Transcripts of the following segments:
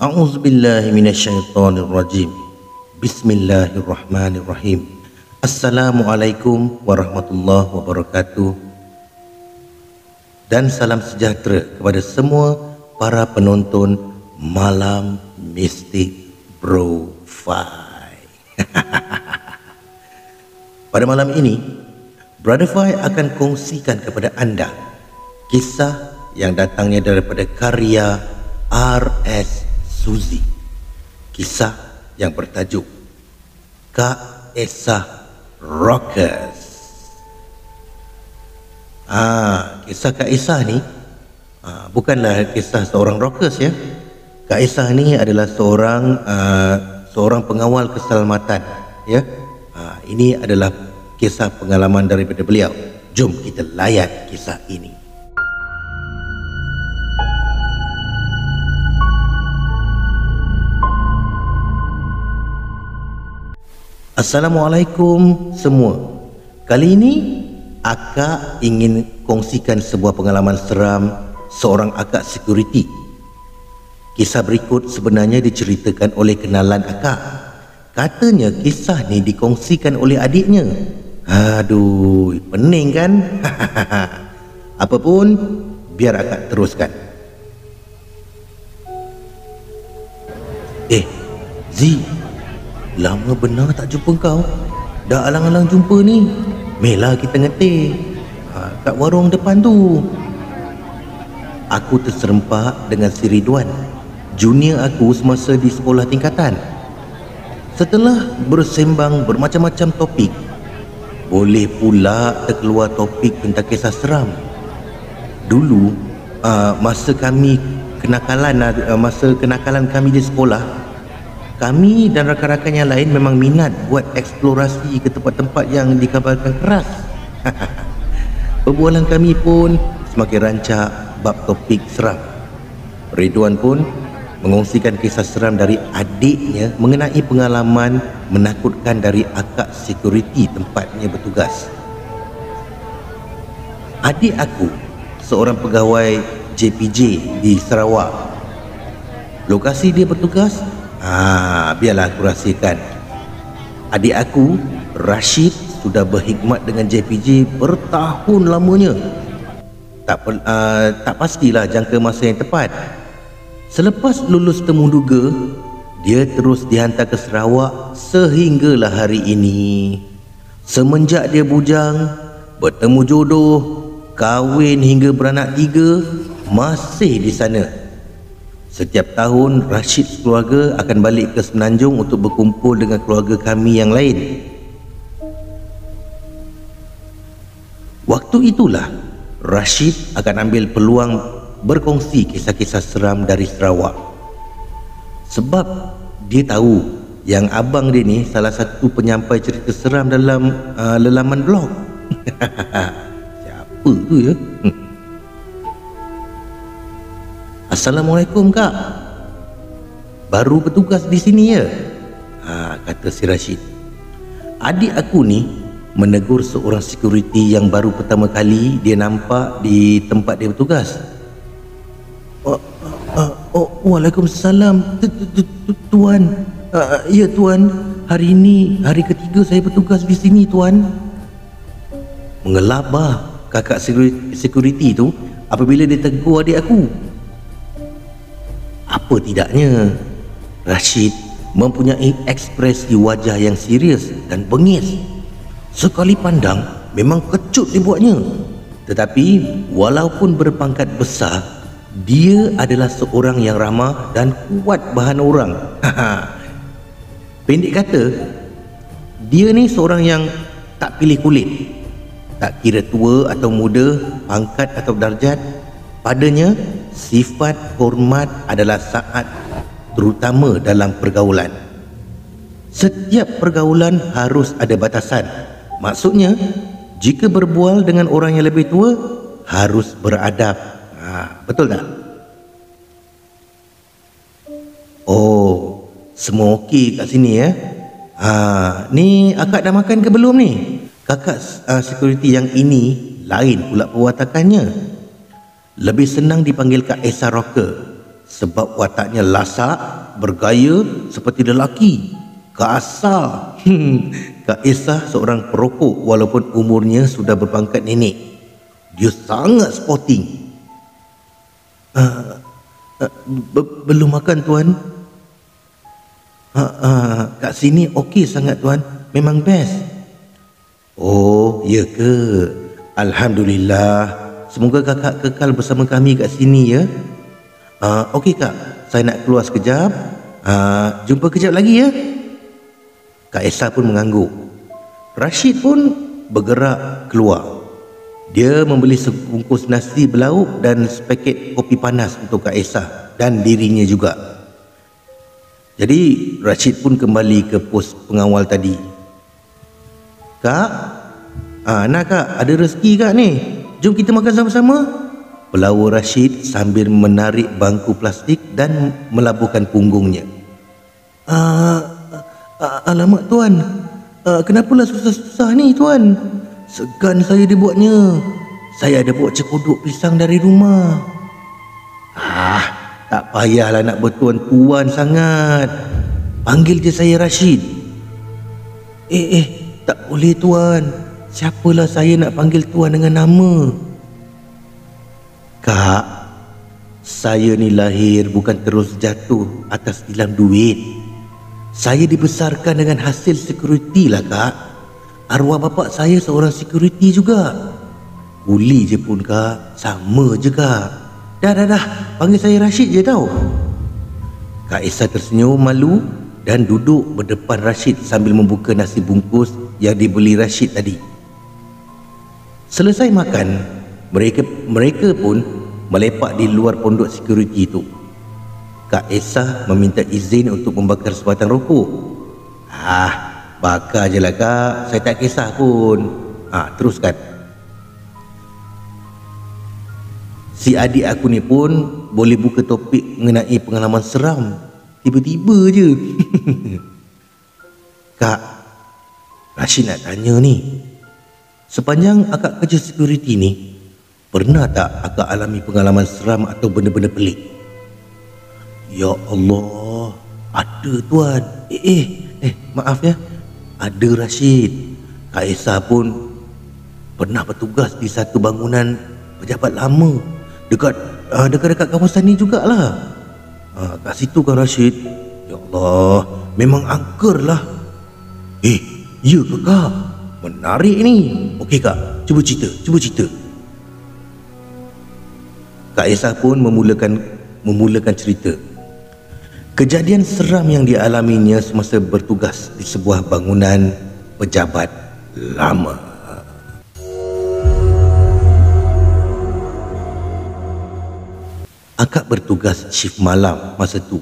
A'udzubillahi minasyaitonirrajim. Bismillahirrahmanirrahim. Assalamualaikum warahmatullahi wabarakatuh. Dan salam sejahtera kepada semua para penonton Malam Mistik Bro-Fi. Pada malam ini, Brother Fi akan kongsikan kepada anda kisah yang datangnya daripada karya R.S. Suzy. Kisah yang bertajuk Kak Esa Rockers. Kisah Kak Esa ni bukanlah kisah seorang rockers ya. Kak Esa ni adalah seorang pengawal keselamatan ya. Ini adalah kisah pengalaman daripada beliau. Jom kita layan kisah ini. Assalamualaikum semua. Kali ini akak ingin kongsikan sebuah pengalaman seram seorang akak security. Kisah berikut sebenarnya diceritakan oleh kenalan akak. Katanya kisah ni dikongsikan oleh adiknya. Aduh, pening kan? Apapun, biar akak teruskan. Zee, lama benar tak jumpa kau. Dah alang-alang jumpa ni. Mela kita ngeteh kat warung depan tu. Aku terserempak dengan si Ridwan, junior aku semasa di sekolah tingkatan. Setelah bersembang bermacam-macam topik, boleh pula terkeluar topik tentang kisah seram. Dulu masa kenakalan kami di sekolah, kami dan rakan-rakan yang lain memang minat buat eksplorasi ke tempat-tempat yang dikabarkan keras. Perbualan kami pun semakin rancak bab topik seram. Ridwan pun mengongsikan kisah seram dari adiknya mengenai pengalaman menakutkan dari akak security tempatnya bertugas. Adik aku seorang pegawai JPJ di Sarawak. Lokasi dia bertugas, biarlah aku rahsiakan. Adik aku, Rashid, sudah berkhidmat dengan JPJ bertahun lamanya. Tak pastilah jangka masa yang tepat. Selepas lulus temuduga, dia terus dihantar ke Sarawak sehinggalah hari ini. Semenjak dia bujang, bertemu jodoh, kahwin hingga beranak 3, masih di sana. Setiap tahun Rashid keluarga akan balik ke Semenanjung untuk berkumpul dengan keluarga kami yang lain. Waktu itulah Rashid akan ambil peluang berkongsi kisah-kisah seram dari Sarawak. Sebab dia tahu yang abang dia ni salah satu penyampai cerita seram dalam lelaman blog. Siapa tu ya? Assalamualaikum kak. Baru bertugas di sini ya? Kata si Rashid. Adik aku ni menegur seorang security yang baru pertama kali dia nampak di tempat dia bertugas. Waalaikumsalam tuan. Ya tuan, hari ini hari ketiga saya bertugas di sini tuan. Mengelabah kakak security tu apabila dia tegur adik aku. Apa tidaknya, Rashid mempunyai ekspresi wajah yang serius dan bengis. Sekali pandang memang kecut dibuatnya. Tetapi walaupun berpangkat besar, dia adalah seorang yang ramah dan kuat bahan orang. Pendek kata, dia ni seorang yang tak pilih kulit. Tak kira tua atau muda, pangkat atau darjat, padanya sifat hormat adalah saat terutama dalam pergaulan. Setiap pergaulan harus ada batasan. Maksudnya, jika berbual dengan orang yang lebih tua, harus beradab. Betul tak? Oh, semua okey kat sini ya. Ni akak dah makan ke belum ni? Kakak security yang ini lain pula perwatakannya. Lebih senang dipanggil Kak Esa Rocker. sebab wataknya lasak, bergaya seperti lelaki, kasar. Kak Esa seorang perokok walaupun umurnya sudah berpangkat nenek. Dia sangat sporting. Belum makan tuan. Kat sini okey sangat tuan, memang best. Oh, ya ke? Alhamdulillah. Semoga kakak kekal bersama kami kat sini ya. Okey kak, saya nak keluar sekejap. Jumpa kejap lagi ya. Kak Esa pun mengangguk. Rashid pun bergerak keluar. Dia membeli sebungkus nasi berlauk dan sepaket kopi panas untuk Kak Esa dan dirinya juga. Jadi Rashid pun kembali ke pos pengawal tadi. Kak, nak kak, ada rezeki kak ni. Jom kita makan sama-sama. Pelawak Rashid sambil menarik bangku plastik dan melabuhkan punggungnya. Alamak tuan, kenapalah susah-susah ni tuan? Segan saya dibuatnya. Saya ada bawa cekodok pisang dari rumah. Tak payahlah nak bertuan-tuan sangat. Panggil je saya Rashid. Tak boleh tuan. Siapalah saya nak panggil tuan dengan nama? Kak, saya ni lahir bukan terus jatuh atas tilam duit. Saya dibesarkan dengan hasil security lah kak. Arwah bapak saya seorang security juga. Kuli je pun kak, sama je kak. Dah, panggil saya Rashid je tau. Kak Esa tersenyum malu dan duduk berdepan Rashid sambil membuka nasi bungkus yang dibeli Rashid tadi. Selesai makan, mereka pun melepak di luar pondok security itu. Kak Esa meminta izin untuk membakar sebatang rokok. Bakar je lah kak, saya tak kisah pun. Teruskan. Si adik aku ni pun boleh buka topik mengenai pengalaman seram. Tiba-tiba je. Kak, Rashid nak tanya ni. Sepanjang akak kerja security ni, pernah tak akak alami pengalaman seram atau benda-benda pelik? Ya Allah, ada tuan. Maaf ya. Ada Rashid. Kak Esa pun pernah bertugas di satu bangunan pejabat lama dekat kawasan ni jugalah. Kat situ kan Rashid. Ya Allah, memang angker lah. Ya ke kak? Menarik ni. Okey kak, cuba cerita. Kak Esa pun memulakan cerita. Kejadian seram yang dialaminya semasa bertugas di sebuah bangunan pejabat lama. Akak bertugas shift malam masa tu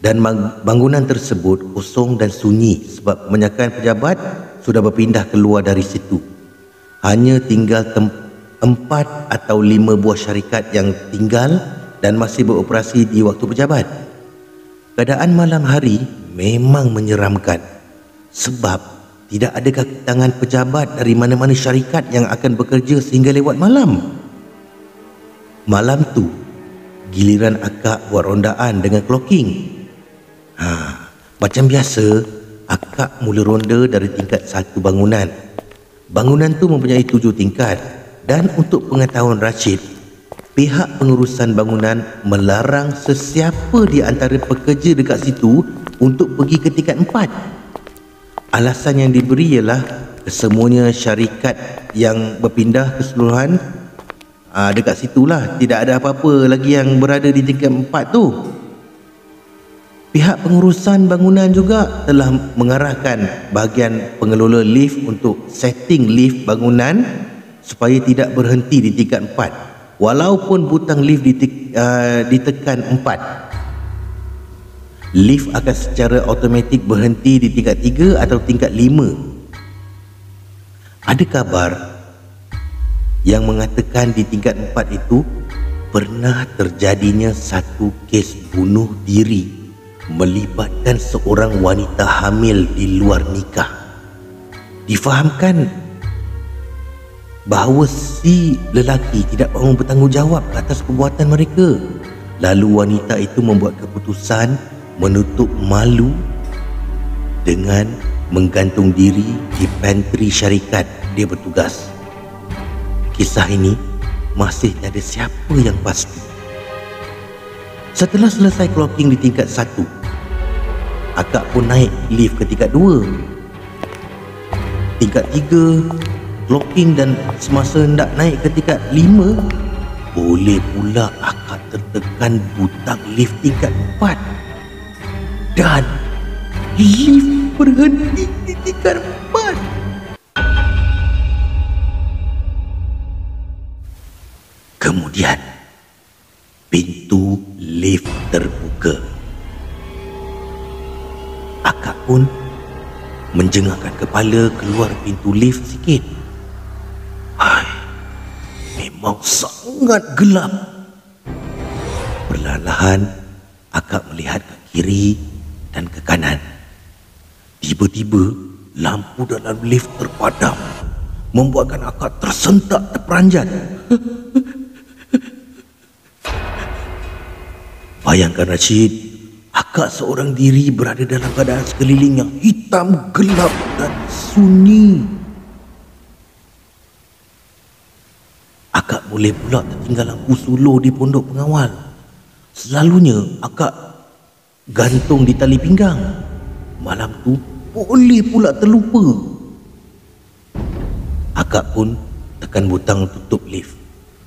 dan bangunan tersebut kosong dan sunyi sebab kebanyakan pejabat sudah berpindah keluar dari situ. Hanya tinggal 4 atau 5 buah syarikat yang tinggal dan masih beroperasi di waktu pejabat. Keadaan malam hari memang menyeramkan sebab tidak ada kaki tangan pejabat dari mana-mana syarikat yang akan bekerja sehingga lewat malam. Malam tu giliran akak buat rondaan dengan clocking. Macam biasa, akak mula ronda dari tingkat 1 bangunan. Bangunan tu mempunyai 7 tingkat dan untuk pengetahuan Rashid, pihak pengurusan bangunan melarang sesiapa di antara pekerja dekat situ untuk pergi ke tingkat 4. Alasan yang diberi ialah kesemuanya syarikat yang berpindah keseluruhan dekat situlah, tidak ada apa-apa lagi yang berada di tingkat 4 tu. Pihak pengurusan bangunan juga telah mengarahkan bahagian pengelola lift untuk setting lift bangunan supaya tidak berhenti di tingkat 4 walaupun butang lift ditekan 4. Lift akan secara automatik berhenti di tingkat 3 atau tingkat 5. Ada kabar yang mengatakan di tingkat 4 itu pernah terjadinya satu kes bunuh diri melibatkan seorang wanita hamil di luar nikah. Difahamkan bahawa si lelaki tidak mahu bertanggungjawab atas perbuatan mereka. Lalu wanita itu membuat keputusan menutup malu dengan menggantung diri di pantry syarikat dia bertugas. Kisah ini masih tiada siapa yang pasti. Setelah selesai clocking di tingkat 1, akak pun naik lift ke tingkat 2. Tingkat 3 clocking, dan semasa hendak naik ke tingkat 5, boleh pula akak tertekan butang lift tingkat 4 dan lift berhenti di tingkat 4. Kemudian pintu lift terbuka. Akak pun menjengakkan kepala keluar pintu lift sikit. Hai, memang sangat gelap. Perlahan-lahan akak melihat ke kiri dan ke kanan. Tiba-tiba lampu dalam lift terpadam, membuatkan akak tersentak terperanjat. Bayangkan Rashid, akak seorang diri berada dalam keadaan sekeliling yang hitam, gelap dan sunyi. Akak boleh pula tertinggal lampu suluh di pondok pengawal. Selalunya akak gantung di tali pinggang. Malam tu boleh pula terlupa. Akak pun tekan butang tutup lift.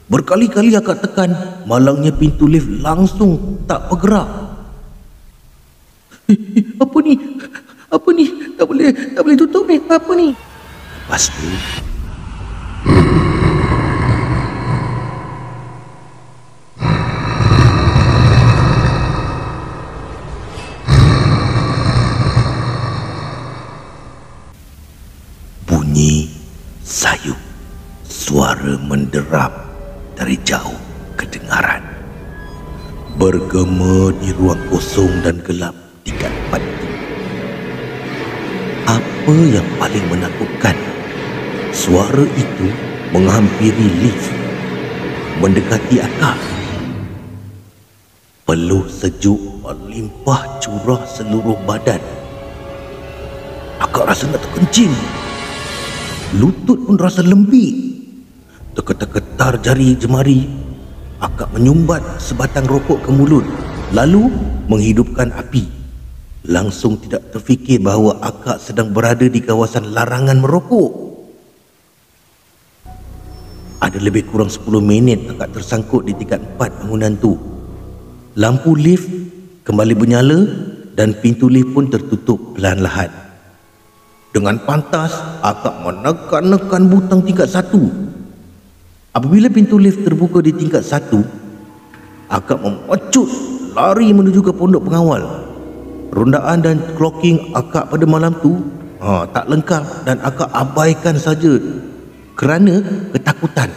Berkali-kali akak tekan, malangnya pintu lift langsung tak bergerak. Apa ni? Apa ni? Tak boleh tutup ni. Apa ni? Lepas tu bunyi sayup, suara menderap dari jauh kedengaran, bergema di ruang kosong dan gelap tingkat 4 itu. Apa yang paling menakutkan, suara itu menghampiri lift, mendekati akak. Peluh sejuk melimpah curah seluruh badan. Akak rasa nak terkencing. Lutut pun rasa lembik. Terketar-ketar jari jemari. Akak menyumbat sebatang rokok ke mulut, lalu menghidupkan api. Langsung tidak terfikir bahawa akak sedang berada di kawasan larangan merokok. Ada lebih kurang 10 minit akak tersangkut di tingkat 4 bangunan tu. Lampu lift kembali bernyala dan pintu lift pun tertutup perlahan-lahan. Dengan pantas, akak menekan-nekan butang tingkat 1. Apabila pintu lift terbuka di tingkat 1, akak memecut lari menuju ke pondok pengawal. Rondaan dan clocking akak pada malam tu tak lengkap dan akak abaikan saja kerana ketakutan.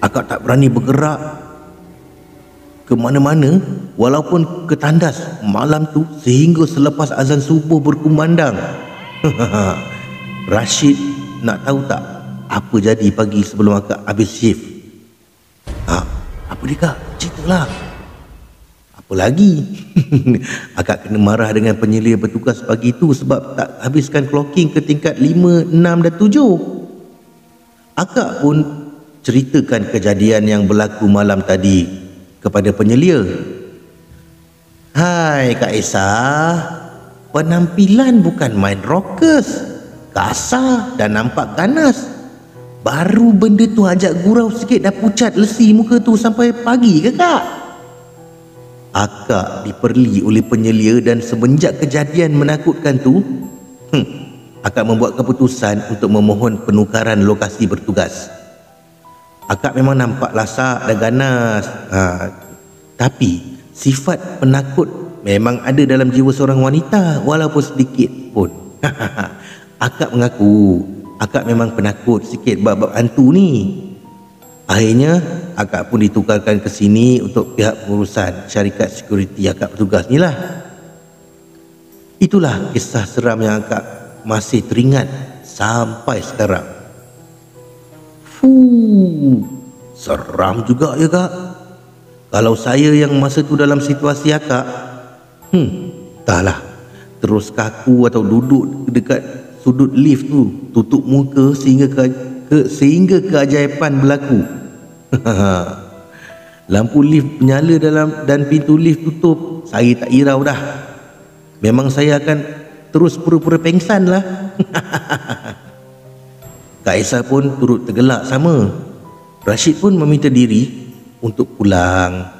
Akak tak berani bergerak ke mana-mana walaupun ke tandas malam tu sehingga selepas azan subuh berkumandang. Rashid nak tahu tak apa jadi pagi sebelum akak habis shift? Apa dia kak? Ceritalah. Apa lagi? Akak kena marah dengan penyelia bertugas pagi tu sebab tak habiskan clocking ke tingkat 5, 6 dan 7. Akak pun ceritakan kejadian yang berlaku malam tadi kepada penyelia. Hai Kak Esa, penampilan bukan main rockers, kasar dan nampak ganas. Baru benda tu ajak gurau sikit dah pucat lesi muka tu sampai pagi ke kak? Akak diperli oleh penyelia dan semenjak kejadian menakutkan tu, akak membuat keputusan untuk memohon penukaran lokasi bertugas. Akak memang nampak lasak dan ganas, tapi sifat penakut memang ada dalam jiwa seorang wanita walaupun sedikit pun. Akak mengaku akak memang penakut sikit bab-bab hantu ni. Akhirnya akak pun ditukarkan ke sini untuk pihak pengurusan syarikat security akak bertugas ni lah. Itulah kisah seram yang akak masih teringat sampai sekarang. Seram juga ya kak. Kalau saya yang masa tu dalam situasi akak, entahlah, terus kaku atau duduk dekat sudut lift tu, tutup muka sehingga keajaiban berlaku. Lampu lift menyala dan pintu lift tutup, saya tak hirau dah. Memang saya akan terus pura-pura pengsan lah. Kak Aisyah pun turut tergelak sama. Rashid pun meminta diri untuk pulang.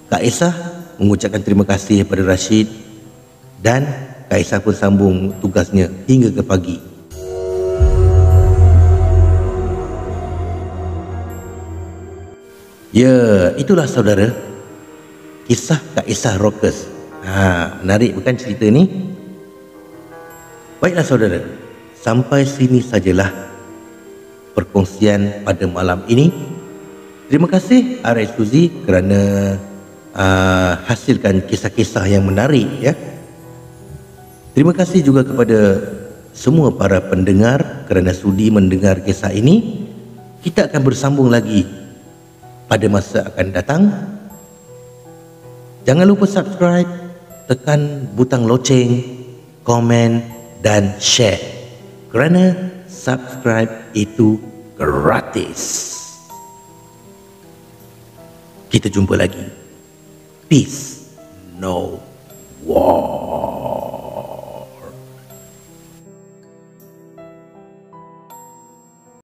Kak Aisyah mengucapkan terima kasih kepada Rashid dan Kak Aisyah pun sambung tugasnya hingga ke pagi. Ya, itulah saudara, kisah Kak Aisyah Rockers. Menarik bukan cerita ni? Baiklah saudara, sampai sini sajalah perkongsian pada malam ini. Terima kasih RS Suzy kerana hasilkan kisah-kisah yang menarik ya. Terima kasih juga kepada semua para pendengar kerana sudi mendengar kisah ini. Kita akan bersambung lagi pada masa akan datang. Jangan lupa subscribe, tekan butang loceng, komen dan share. Kerana subscribe itu gratis. Kita jumpa lagi. Peace.